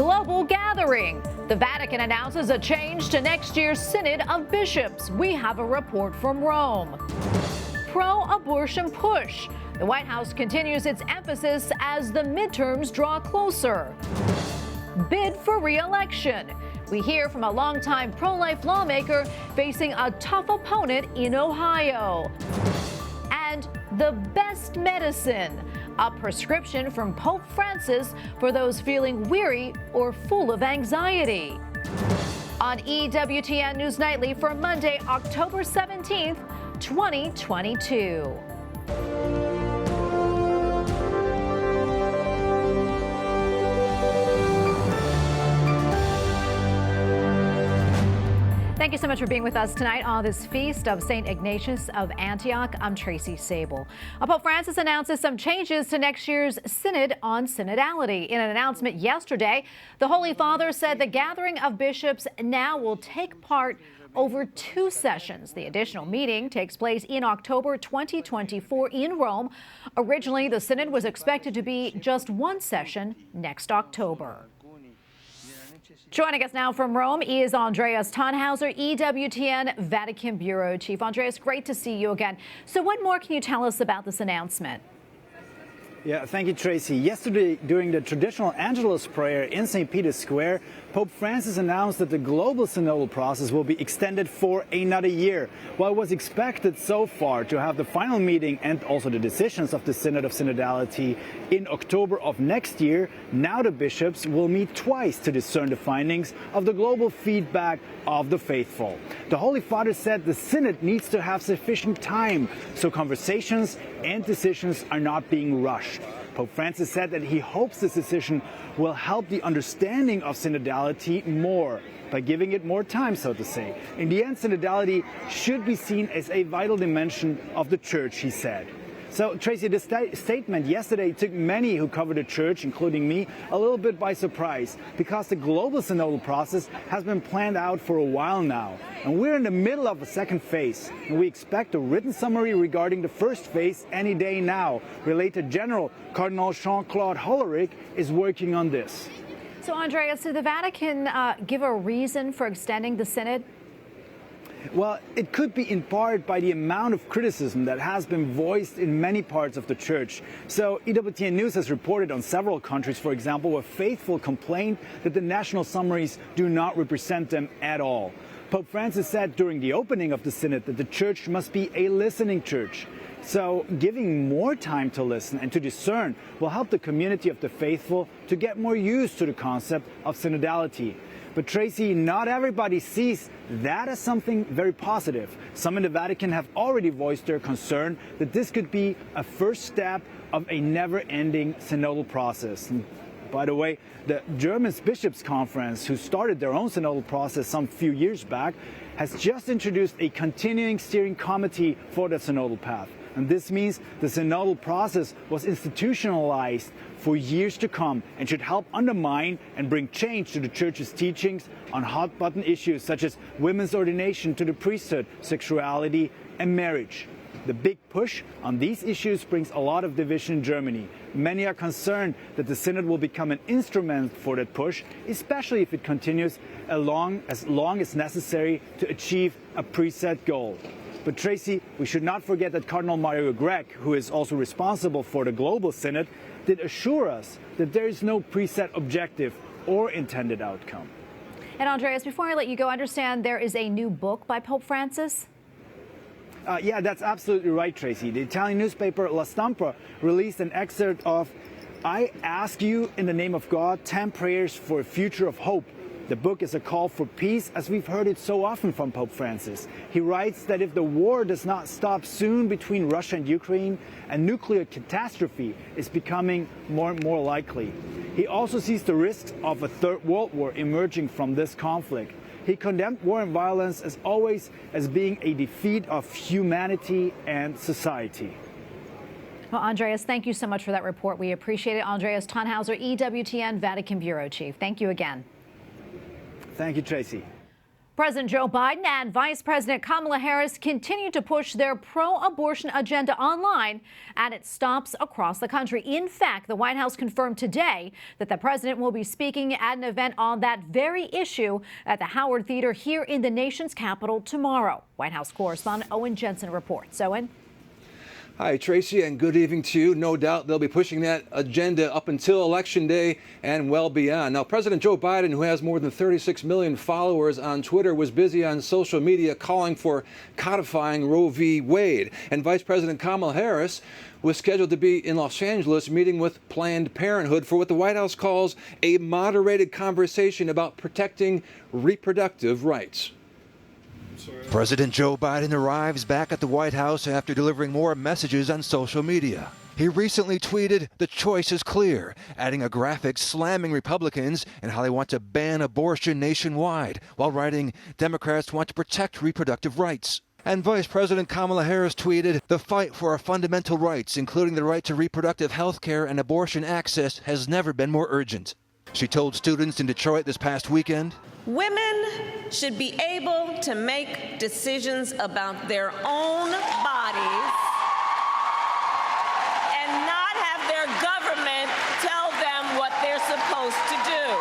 Global gathering. The Vatican announces a change to next year's Synod of Bishops. We have a report from Rome. Pro-abortion push. The White House continues its emphasis as the midterms draw closer. Bid for re-election. We hear from a longtime pro-life lawmaker facing a tough opponent in Ohio. And the best medicine. A prescription from Pope Francis for those feeling weary or full of anxiety. On EWTN News Nightly for Monday, October 17th, 2022. Thank you so much for being with us tonight on this feast of St. Ignatius of Antioch. I'm Tracy Sable. Pope Francis announces some changes to next year's Synod on Synodality. In an announcement yesterday, the Holy Father said the gathering of bishops now will take part over 2 sessions. The additional meeting takes place in October 2024 in Rome. Originally, the Synod was expected to be just 1 session next October. Joining us now from Rome is Andreas Thonhauser, EWTN Vatican Bureau Chief. Andreas, great to see you again. So what more can you tell us about this announcement? Yeah, thank you, Tracy. Yesterday, during the traditional Angelus prayer in St. Peter's Square, Pope Francis announced that the global synodal process will be extended for another year. While it was expected so far to have the final meeting and also the decisions of the Synod of Synodality in October of next year, now the bishops will meet twice to discern the findings of the global feedback of the faithful. The Holy Father said the Synod needs to have sufficient time, so conversations and decisions are not being rushed. Pope Francis said that he hopes this decision will help the understanding of synodality more by giving it more time, so to say. In the end, synodality should be seen as a vital dimension of the Church, he said. So, Tracy, the statement yesterday took many who cover the Church, including me, a little bit by surprise, because the global synodal process has been planned out for a while now. And we're in the middle of a second phase, and we expect a written summary regarding the first phase any day now. Related General Cardinal Jean-Claude Hollerich is working on this. So, Andreas, did the Vatican give a reason for extending the Synod? Well, it could be in part by the amount of criticism that has been voiced in many parts of the Church. So EWTN News has reported on several countries, for example, where faithful complained that the national summaries do not represent them at all. Pope Francis said during the opening of the Synod that the Church must be a listening Church. So giving more time to listen and to discern will help the community of the faithful to get more used to the concept of synodality. But Tracy, not everybody sees that as something very positive. Some in the Vatican have already voiced their concern that this could be a first step of a never-ending synodal process. And by the way, the German Bishops' Conference, who started their own synodal process some few years back, has just introduced a continuing steering committee for the synodal path. And this means the synodal process was institutionalized for years to come and should help undermine and bring change to the Church's teachings on hot-button issues such as women's ordination to the priesthood, sexuality, and marriage. The big push on these issues brings a lot of division in Germany. Many are concerned that the Synod will become an instrument for that push, especially if it continues as long as necessary to achieve a preset goal. But Tracy, we should not forget that Cardinal Mario Grech, who is also responsible for the Global Synod, did assure us that there is no preset objective or intended outcome. And Andreas, before I let you go, I understand there is a new book by Pope Francis? Yeah, that's absolutely right, Tracy. The Italian newspaper La Stampa released an excerpt of "I Ask You in the Name of God, 10 Prayers for a Future of Hope." The book is a call for peace, as we've heard it so often from Pope Francis. He writes that if the war does not stop soon between Russia and Ukraine, a nuclear catastrophe is becoming more and more likely. He also sees the risks of a third world war emerging from this conflict. He condemned war and violence as always as being a defeat of humanity and society. Well, Andreas, thank you so much for that report. We appreciate it. Andreas Thonhauser, EWTN Vatican Bureau Chief. Thank you again. Thank you, Tracy. President Joe Biden and Vice President Kamala Harris continue to push their pro-abortion agenda online at its stops across the country. In fact, the White House confirmed today that the president will be speaking at an event on that very issue at the Howard Theater here in the nation's capital tomorrow. White House correspondent Owen Jensen reports. Owen? Hi, Tracy, and good evening to you. No doubt they'll be pushing that agenda up until Election Day and well beyond. Now, President Joe Biden, who has more than 36 million followers on Twitter, was busy on social media calling for codifying Roe v. Wade. And Vice President Kamala Harris was scheduled to be in Los Angeles meeting with Planned Parenthood for what the White House calls a moderated conversation about protecting reproductive rights. President Joe Biden arrives back at the White House after delivering more messages on social media. He recently tweeted, "The choice is clear," adding a graphic slamming Republicans and how they want to ban abortion nationwide, while writing, "Democrats want to protect reproductive rights." And Vice President Kamala Harris tweeted, "The fight for our fundamental rights, including the right to reproductive health care and abortion access, has never been more urgent." She told students in Detroit this past weekend, "Women should be able to make decisions about their own bodies and not have their government tell them what they're supposed to do."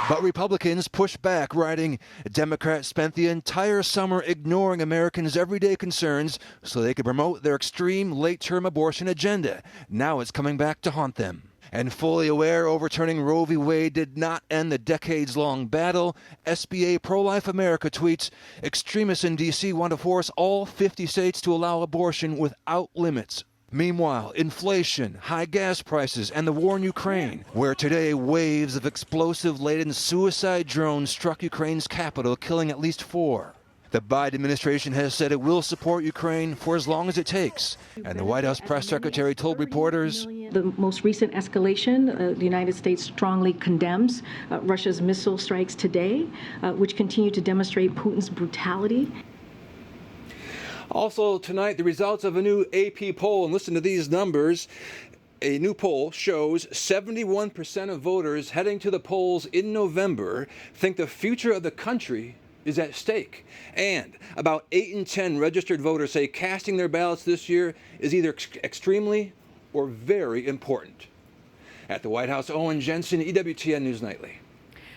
But Republicans pushed back, writing, "Democrats spent the entire summer ignoring Americans' everyday concerns so they could promote their extreme late-term abortion agenda. Now it's coming back to haunt them." And fully aware overturning Roe v. Wade did not end the decades-long battle, SBA Pro-Life America tweets, "Extremists in D.C. want to force all 50 states to allow abortion without limits." Meanwhile, inflation, high gas prices, and the war in Ukraine, where today waves of explosive-laden suicide drones struck Ukraine's capital, killing at least 4. The Biden administration has said it will support Ukraine for as long as it takes. And the White House press secretary told reporters, "The most recent escalation, the United States strongly condemns Russia's missile strikes today, which continue to demonstrate Putin's brutality." Also tonight, the results of a new AP poll, and listen to these numbers. A new poll shows 71% of voters heading to the polls in November think the future of the country is at stake. And about 8 in 10 registered voters say casting their ballots this year is either extremely or very important. At the White House, Owen Jensen, EWTN News Nightly.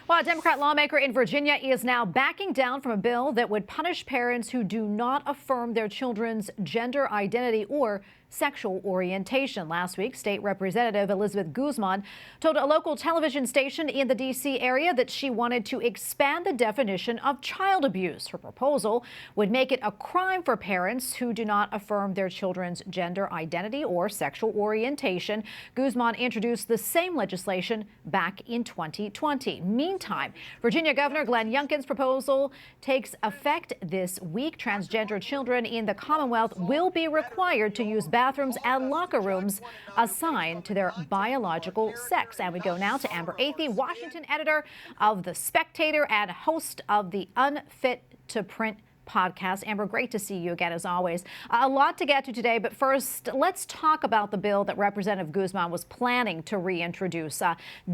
Well, a Democrat lawmaker in Virginia is now backing down from a bill that would punish parents who do not affirm their children's gender identity or sexual orientation. Last week, State Representative Elizabeth Guzman told a local television station in the D.C. area that she wanted to expand the definition of child abuse. Her proposal would make it a crime for parents who do not affirm their children's gender identity or sexual orientation. Guzman introduced the same legislation back in 2020. Meantime, Virginia Governor Glenn Youngkin's proposal takes effect this week. Transgender children in the Commonwealth will be required to use bathrooms and locker rooms assigned to their biological sex. And we go now to Amber Athey, Washington editor of The Spectator and host of the Unfit to Print podcast. Amber, great to see you again, as always. A lot to get to today, but first, let's talk about the bill that Representative Guzman was planning to reintroduce.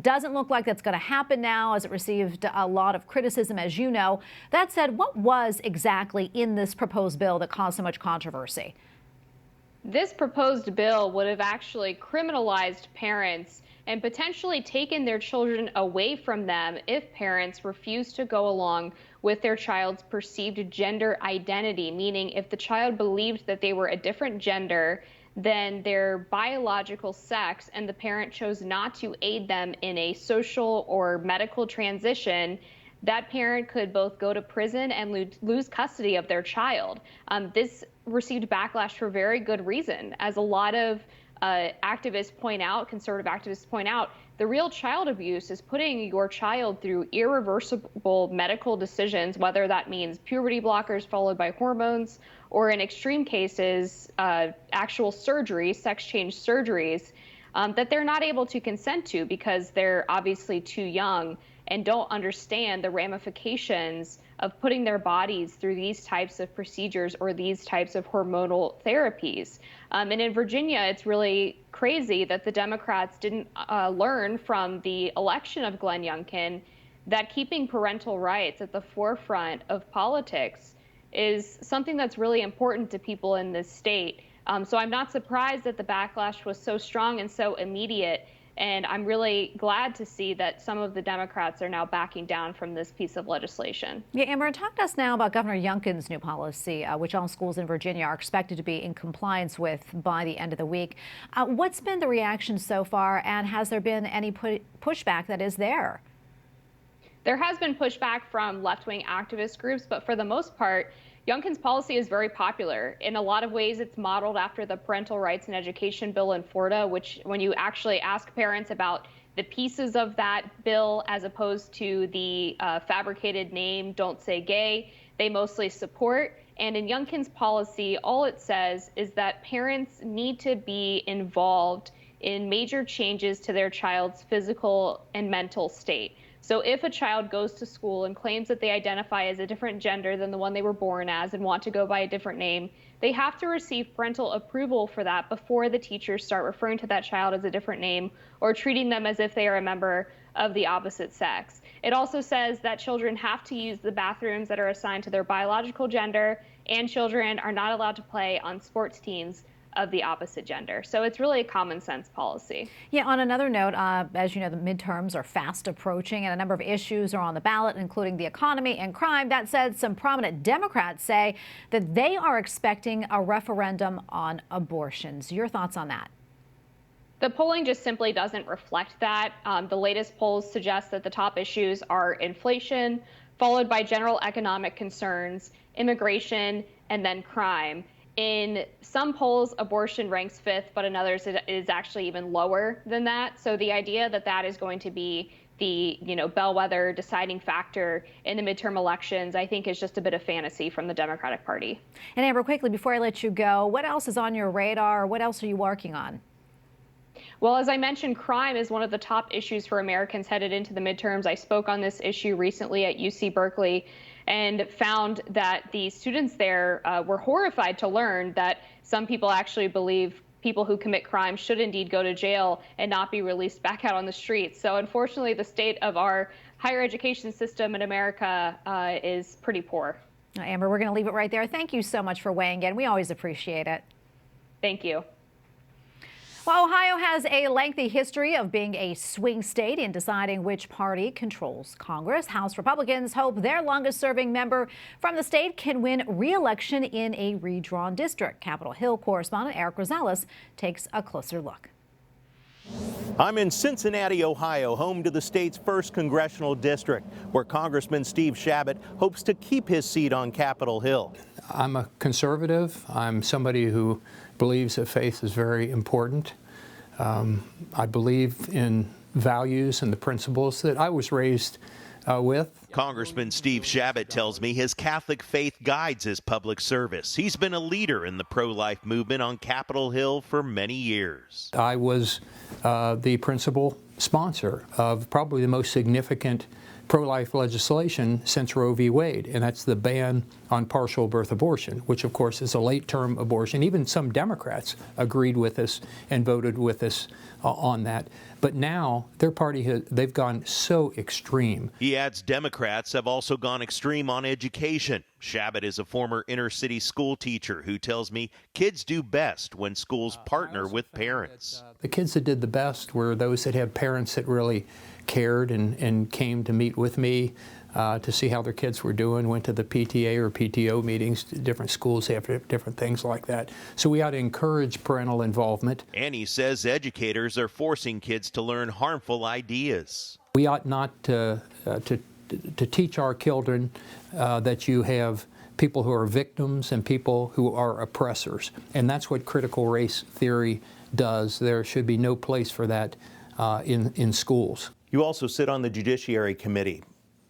Doesn't look like that's going to happen now, as it received a lot of criticism, as you know. That said, what was exactly in this proposed bill that caused so much controversy? This proposed bill would have actually criminalized parents and potentially taken their children away from them if parents refuse to go along with their child's perceived gender identity, meaning if the child believed that they were a different gender than their biological sex and the parent chose not to aid them in a social or medical transition, that parent could both go to prison and lose custody of their child. This received backlash for very good reason. As a lot of activists point out, conservative activists point out, the real child abuse is putting your child through irreversible medical decisions, whether that means puberty blockers followed by hormones, or in extreme cases, actual surgery, sex change surgeries, that they're not able to consent to because they're obviously too young and don't understand the ramifications of putting their bodies through these types of procedures or these types of hormonal therapies. And in Virginia, it's really crazy that the Democrats didn't learn from the election of Glenn Youngkin that keeping parental rights at the forefront of politics is something that's really important to people in this state. So I'm not surprised that the backlash was so strong and so immediate. And I'm really glad to see that some of the Democrats are now backing down from this piece of legislation. Yeah, Amber, talk to us now about Governor Youngkin's new policy, which all schools in Virginia are expected to be in compliance with by the end of the week. What's been the reaction so far, and has there been any pushback that is there? There has been pushback from left-wing activist groups, but for the most part, Youngkin's policy is very popular. In a lot of ways, it's modeled after the Parental Rights and Education Bill in Florida, which when you actually ask parents about the pieces of that bill as opposed to the fabricated name, Don't Say Gay, they mostly support. And in Youngkin's policy, all it says is that parents need to be involved in major changes to their child's physical and mental state. So if a child goes to school and claims that they identify as a different gender than the one they were born as and want to go by a different name, they have to receive parental approval for that before the teachers start referring to that child as a different name or treating them as if they are a member of the opposite sex. It also says that children have to use the bathrooms that are assigned to their biological gender, and children are not allowed to play on sports teams of the opposite gender. So it's really a common sense policy. Yeah, on another note, as you know, the midterms are fast approaching and a number of issues are on the ballot, including the economy and crime. That said, some prominent Democrats say that they are expecting a referendum on abortions. Your thoughts on that? The polling just simply doesn't reflect that. The latest polls suggest that the top issues are inflation, followed by general economic concerns, immigration, and then crime. In some polls, abortion ranks 5th, but in others it is actually even lower than that. So the idea that that is going to be the bellwether deciding factor in the midterm elections, I think, is just a bit of fantasy from the Democratic Party. And Amber, quickly before I let you go, what else is on your radar? What else are you working on? Well, as I mentioned, crime is one of the top issues for Americans headed into the midterms. I spoke on this issue recently at UC Berkeley and found that the students there were horrified to learn that some people actually believe people who commit crime should indeed go to jail and not be released back out on the streets. So unfortunately, the state of our higher education system in America is pretty poor. Amber, we're going to leave it right there. Thank you so much for weighing in. We always appreciate it. Thank you. Well, Ohio has a lengthy history of being a swing state in deciding which party controls Congress. House Republicans hope their longest-serving member from the state can win re-election in a redrawn district. Capitol Hill correspondent Eric Rosales takes a closer look. I'm in Cincinnati, Ohio, home to the state's first congressional district, where Congressman Steve Chabot hopes to keep his seat on Capitol Hill. I'm a conservative. I'm somebody who believes that faith is very important. I believe in values and the principles that I was raised with. Congressman Steve Chabot tells me his Catholic faith guides his public service. He's been a leader in the pro-life movement on Capitol Hill for many years. I was the principal sponsor of probably the most significant pro-life legislation since Roe v. Wade, and that's the ban on partial birth abortion, which of course is a late-term abortion. Even some Democrats agreed with us and voted with us on that. But now their party, they've gone so extreme. He adds Democrats have also gone extreme on education. Chabot is a former inner-city school teacher who tells me kids do best when schools partner with parents. The kids that did the best were those that had parents that really cared and came to meet with me to see how their kids were doing, went to the PTA or PTO meetings. Different schools have different things like that. So we ought to encourage parental involvement. And he says educators are forcing kids to learn harmful ideas. We ought not to teach our children that you have people who are victims and people who are oppressors. And that's what critical race theory does. There should be no place for that in schools. You also sit on the Judiciary Committee,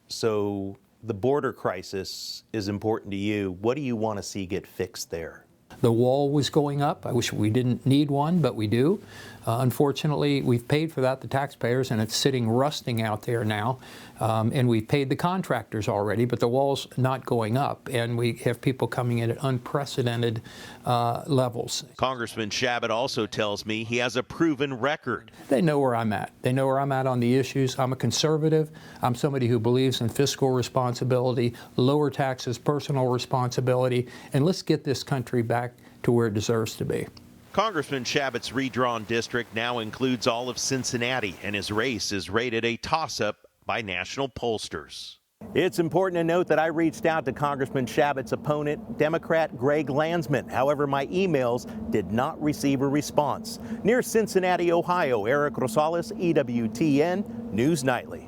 so the border crisis is important to you. What do you want to see get fixed there? The wall was going up. I wish we didn't need one, but we do. Unfortunately, we've paid for that, the taxpayers, and it's sitting rusting out there now. And we've paid the contractors already, but the wall's not going up. And we have people coming in at unprecedented levels. Congressman Chabot also tells me he has a proven record. They know where I'm at. They know where I'm at on the issues. I'm a conservative. I'm somebody who believes in fiscal responsibility, lower taxes, personal responsibility, and let's get this country back to where it deserves to be. Congressman Chabot's redrawn district now includes all of Cincinnati, and his race is rated a toss-up by national pollsters. It's important to note that I reached out to Congressman Chabot's opponent, Democrat Greg Landsman. However, my emails did not receive a response. Near Cincinnati, Ohio, Eric Rosales, EWTN News Nightly.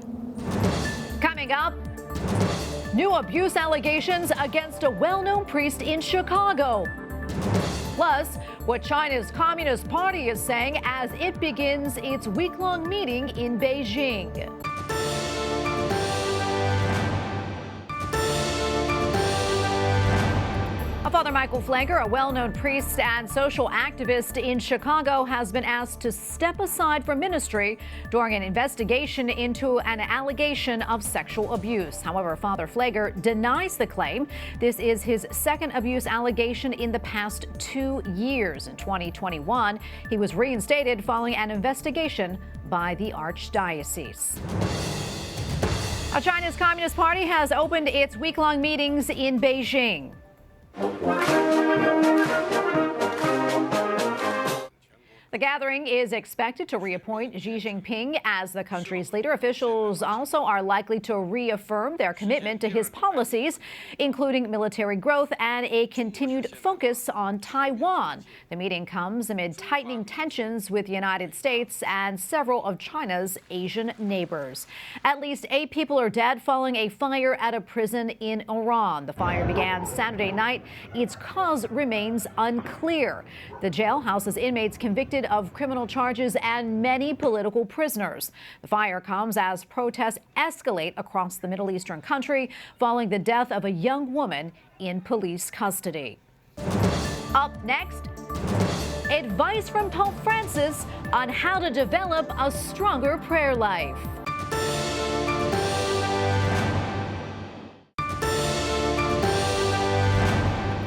Coming up, new abuse allegations against a well-known priest in Chicago. Plus, what China's Communist Party is saying as it begins its week-long meeting in Beijing. Father Michael Flanker, a well-known priest and social activist in Chicago, has been asked to step aside from ministry during an investigation into an allegation of sexual abuse. However, Father Flanker denies the claim. This is his second abuse allegation in the past 2 years. In 2021, he was reinstated following an investigation by the Archdiocese. China's Communist Party has opened its week-long meetings in Beijing. The gathering is expected to reappoint Xi Jinping as the country's leader. Officials also are likely to reaffirm their commitment to his policies, including military growth and a continued focus on Taiwan. The meeting comes amid tightening tensions with the United States and several of China's Asian neighbors. At least 8 people are dead following a fire at a prison in Iran. The fire began Saturday night. Its cause remains unclear. The jail houses inmates convicted of criminal charges and many political prisoners. The fire comes as protests escalate across the Middle Eastern country following the death of a young woman in police custody. Up next, advice from Pope Francis on how to develop a stronger prayer life.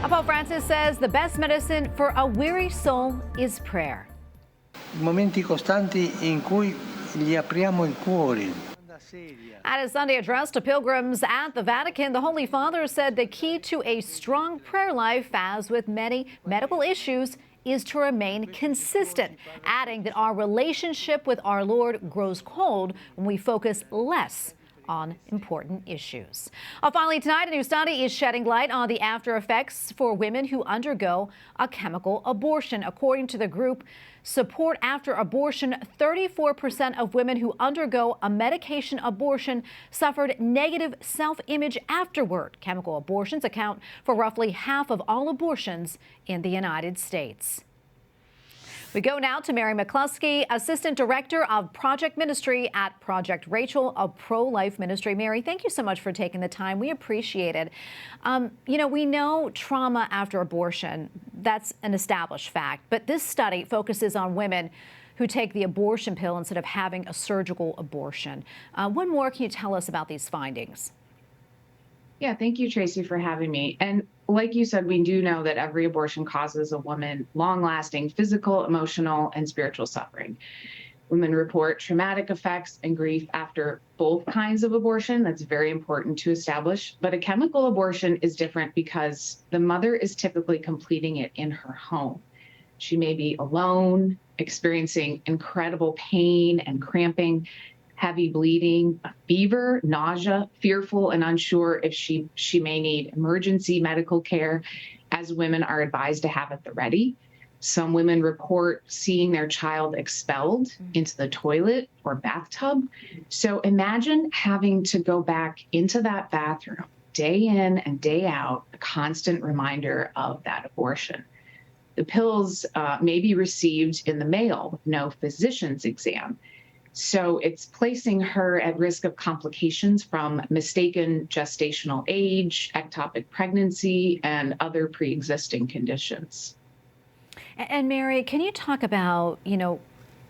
Pope Francis says the best medicine for a weary soul is prayer. Momenti costanti in cui gli apriamo il cuore. At his Sunday address to pilgrims at the Vatican, the Holy Father said the key to a strong prayer life, as with many medical issues, is to remain consistent, adding that our relationship with our Lord grows cold when we focus less on important issues. Finally tonight, a new study is shedding light on the after effects for women who undergo a chemical abortion. According to the group Support After Abortion, 34% of women who undergo a medication abortion suffered negative self-image afterward. Chemical abortions account for roughly half of all abortions in the United States. We go now to Mary McClusky, Assistant Director of Project Ministry at Project Rachel, a pro-life ministry. Mary, thank you so much for taking the time. We appreciate it. We know trauma after abortion, that's an established fact, but this study focuses on women who take the abortion pill instead of having a surgical abortion. What more can you tell us about these findings? Yeah, thank you, Tracy, for having me. And like you said, we do know that every abortion causes a woman long-lasting physical, emotional, and spiritual suffering. Women report traumatic effects and grief after both kinds of abortion. That's very important to establish. But a chemical abortion is different because the mother is typically completing it in her home. She may be alone, experiencing incredible pain and cramping, heavy bleeding, a fever, nausea, fearful and unsure if she may need emergency medical care, as women are advised to have at the ready. Some women report seeing their child expelled into the toilet or bathtub. So imagine having to go back into that bathroom day in and day out, a constant reminder of that abortion. The pills may be received in the mail with no physician's exam. So it's placing her at risk of complications from mistaken gestational age, ectopic pregnancy, and other pre-existing conditions. And Mary, can you talk about,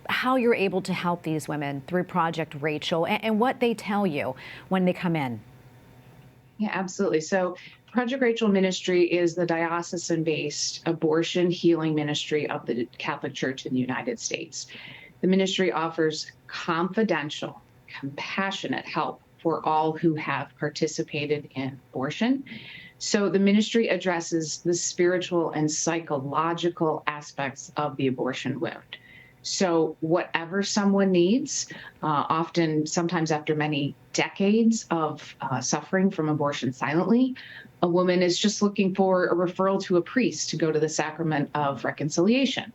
how you're able to help these women through Project Rachel and what they tell you when they come in? Yeah, absolutely. So Project Rachel Ministry is the diocesan-based abortion healing ministry of the Catholic Church in the United States. The ministry offers confidential, compassionate help for all who have participated in abortion. So the ministry addresses the spiritual and psychological aspects of the abortion wound. So whatever someone needs, sometimes after many decades of suffering from abortion silently, a woman is just looking for a referral to a priest to go to the sacrament of reconciliation.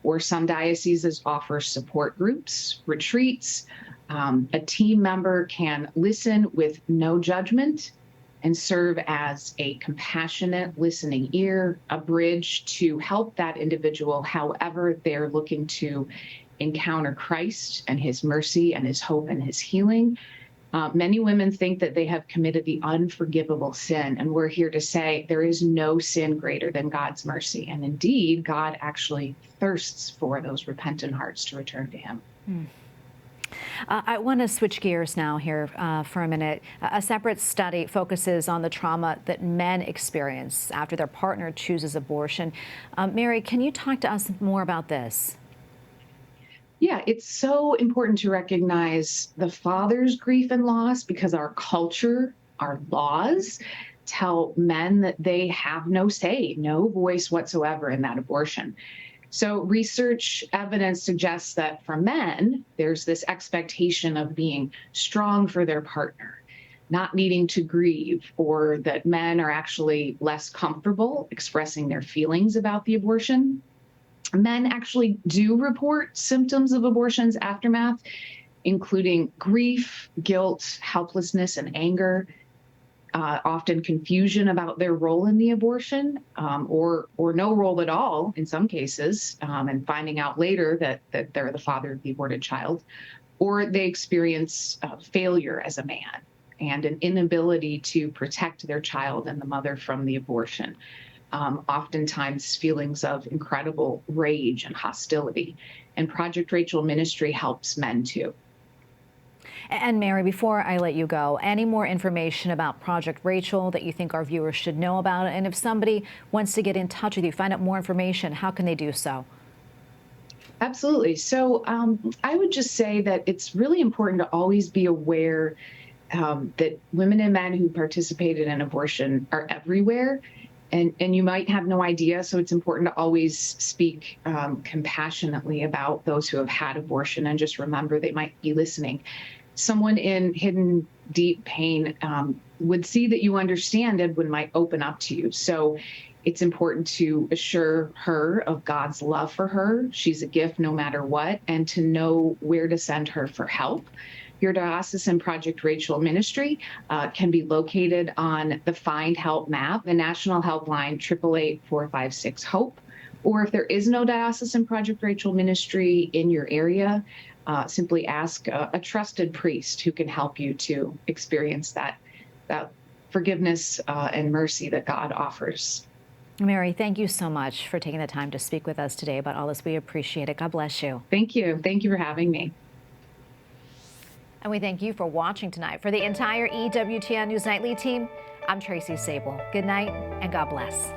Or some dioceses offer support groups, retreats. A team member can listen with no judgment and serve as a compassionate listening ear, a bridge to help that individual however they're looking to encounter Christ and his mercy and his hope and his healing. Many women think that they have committed the unforgivable sin, and we're here to say there is no sin greater than God's mercy. And indeed, God actually thirsts for those repentant hearts to return to him. I want to switch gears now here for a minute. A separate study focuses on the trauma that men experience after their partner chooses abortion. Mary, can you talk to us more about this? Yeah, it's so important to recognize the father's grief and loss because our culture, our laws tell men that they have no say, no voice whatsoever in that abortion. So research evidence suggests that for men, there's this expectation of being strong for their partner, not needing to grieve, or that men are actually less comfortable expressing their feelings about the abortion. Men actually do report symptoms of abortion's aftermath, including grief, guilt, helplessness, and anger, often confusion about their role in the abortion, or no role at all in some cases, and finding out later that they're the father of the aborted child, or they experience failure as a man and an inability to protect their child and the mother from the abortion. Oftentimes feelings of incredible rage and hostility. And Project Rachel Ministry helps men too. And Mary, before I let you go, any more information about Project Rachel that you think our viewers should know about? And if somebody wants to get in touch with you, find out more information, how can they do so? Absolutely. So I would just say that it's really important to always be aware that women and men who participated in abortion are everywhere. And you might have no idea, so it's important to always speak compassionately about those who have had abortion and just remember they might be listening. Someone in hidden, deep pain would see that you understand and might open up to you. So it's important to assure her of God's love for her. She's a gift no matter what, and to know where to send her for help. Your diocesan Project Rachel Ministry can be located on the Find Help map, the national helpline 888-456-HOPE. Or if there is no diocesan Project Rachel Ministry in your area, simply ask a trusted priest who can help you to experience that forgiveness and mercy that God offers. Mary, thank you so much for taking the time to speak with us today about all this. We appreciate it. God bless you. Thank you. Thank you for having me. And we thank you for watching tonight. For the entire EWTN News Nightly team, I'm Tracy Sable. Good night and God bless.